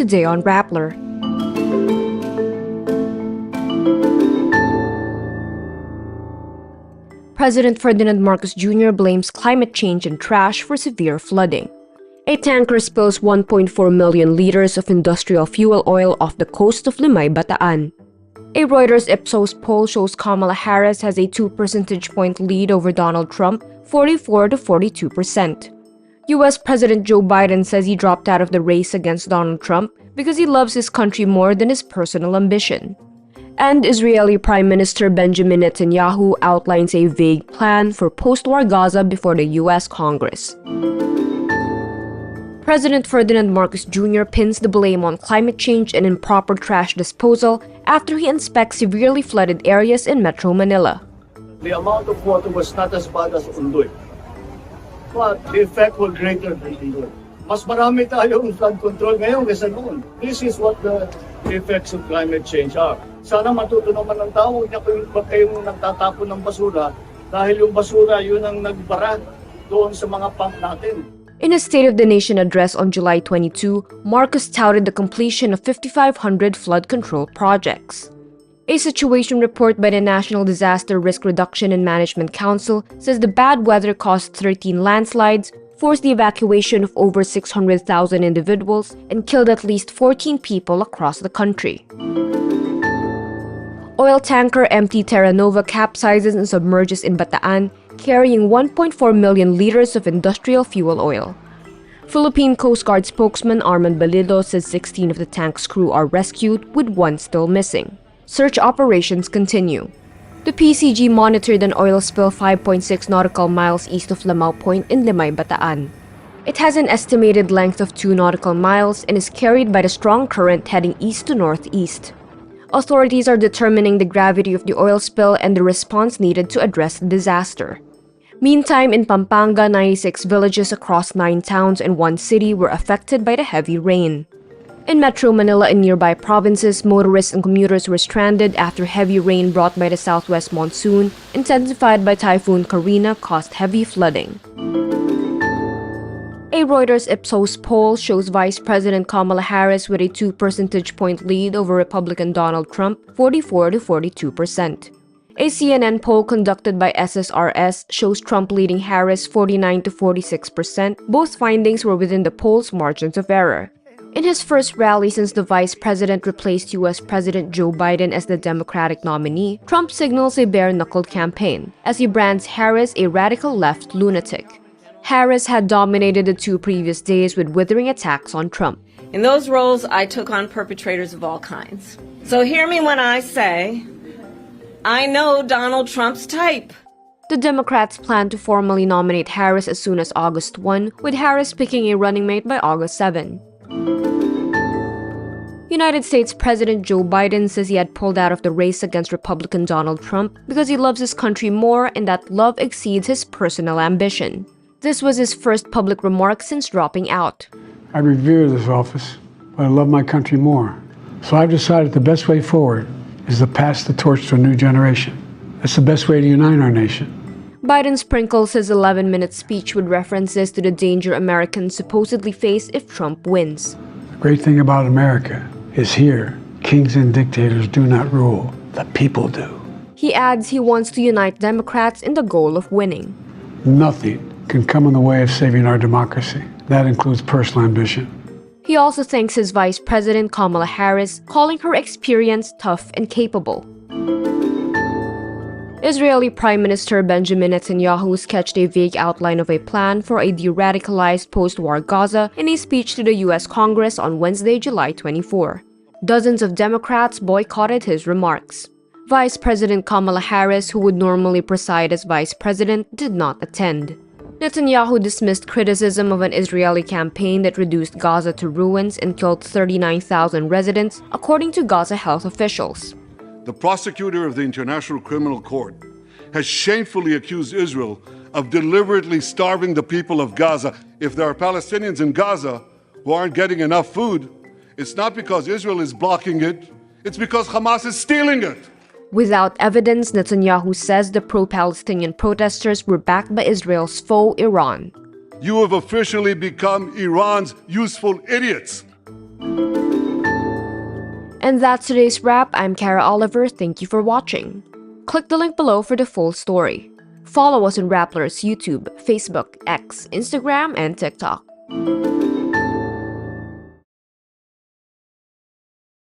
today on Rappler. President Ferdinand Marcos Jr. blames climate change and trash for severe flooding. A tanker spills 1.4 million liters of industrial fuel oil off the coast of Limay, Bataan. A Reuters Ipsos poll shows Kamala Harris has a 2 percentage point lead over Donald Trump, 44 to 42%. US President Joe Biden says he dropped out of the race against Donald Trump because he loves his country more than his personal ambition. And Israeli Prime Minister Benjamin Netanyahu outlines a vague plan for post-war Gaza before the US Congress. President Ferdinand Marcos Jr. pins the blame on climate change and improper trash disposal after he inspects severely flooded areas in Metro Manila. The amount of water was not as bad as Undoy, but the effect was greater than Undoy. Mas marami tayong flood control ngayon kaysa noon. This is what the effects of climate change are. Sana matuto naman ng tao, huwag kayong nagtatapon ng basura dahil yung basura yun ang nagbara doon sa mga pump natin. In a State of the Nation address on July 22, Marcos touted the completion of 5,500 flood control projects. A situation report by the National Disaster Risk Reduction and Management Council says the bad weather caused 13 landslides, forced the evacuation of over 600,000 individuals, and killed at least 14 people across the country. Oil tanker MT Terra Nova capsizes and submerges in Bataan, carrying 1.4 million liters of industrial fuel oil. Philippine Coast Guard spokesman Armand Balido says 16 of the tank's crew are rescued, with one still missing. Search operations continue. The PCG monitored an oil spill 5.6 nautical miles east of Lamau Point in Limay, Bataan. It has an estimated length of 2 nautical miles and is carried by the strong current heading east to northeast. Authorities are determining the gravity of the oil spill and the response needed to address the disaster. Meantime, in Pampanga, 96 villages across 9 towns and 1 city were affected by the heavy rain. In Metro Manila and nearby provinces, motorists and commuters were stranded after heavy rain brought by the southwest monsoon, intensified by Typhoon Karina, caused heavy flooding. A Reuters Ipsos poll shows Vice President Kamala Harris with a 2 percentage point lead over Republican Donald Trump, 44 to 42%. A CNN poll conducted by SSRS shows Trump leading Harris 49 to 46%. Both findings were within the poll's margins of error. In his first rally since the vice president replaced US President Joe Biden as the Democratic nominee, Trump signals a bare-knuckled campaign as he brands Harris a radical left lunatic. Harris had dominated the 2 previous days with withering attacks on Trump. In those roles, I took on perpetrators of all kinds. So hear me when I say, I know Donald Trump's type. The Democrats plan to formally nominate Harris as soon as August 1, with Harris picking a running mate by August 7. United States President Joe Biden says he had pulled out of the race against Republican Donald Trump because he loves his country more and that love exceeds his personal ambition. This was his first public remark since dropping out. I revere this office, but I love my country more. So I've decided the best way forward is to pass the torch to a new generation. That's the best way to unite our nation. Biden sprinkles his 11-minute speech with references to the danger Americans supposedly face if Trump wins. The great thing about America is here, kings and dictators do not rule, the people do. He adds he wants to unite Democrats in the goal of winning. Nothing can come in the way of saving our democracy. That includes personal ambition. He also thanks his Vice President Kamala Harris, calling her experienced, tough, and capable. Israeli Prime Minister Benjamin Netanyahu sketched a vague outline of a plan for a de-radicalized post-war Gaza in a speech to the US Congress on Wednesday, July 24. Dozens of Democrats boycotted his remarks. Vice President Kamala Harris, who would normally preside as vice president, did not attend. Netanyahu dismissed criticism of an Israeli campaign that reduced Gaza to ruins and killed 39,000 residents, according to Gaza health officials. The prosecutor of the International Criminal Court has shamefully accused Israel of deliberately starving the people of Gaza. If there are Palestinians in Gaza who aren't getting enough food, it's not because Israel is blocking it, it's because Hamas is stealing it. Without evidence, Netanyahu says the pro-Palestinian protesters were backed by Israel's foe, Iran. You have officially become Iran's useful idiots. And that's today's wrap. I'm Kara Oliver. Thank you for watching. Click the link below for the full story. Follow us on Rappler's YouTube, Facebook, X, Instagram, and TikTok.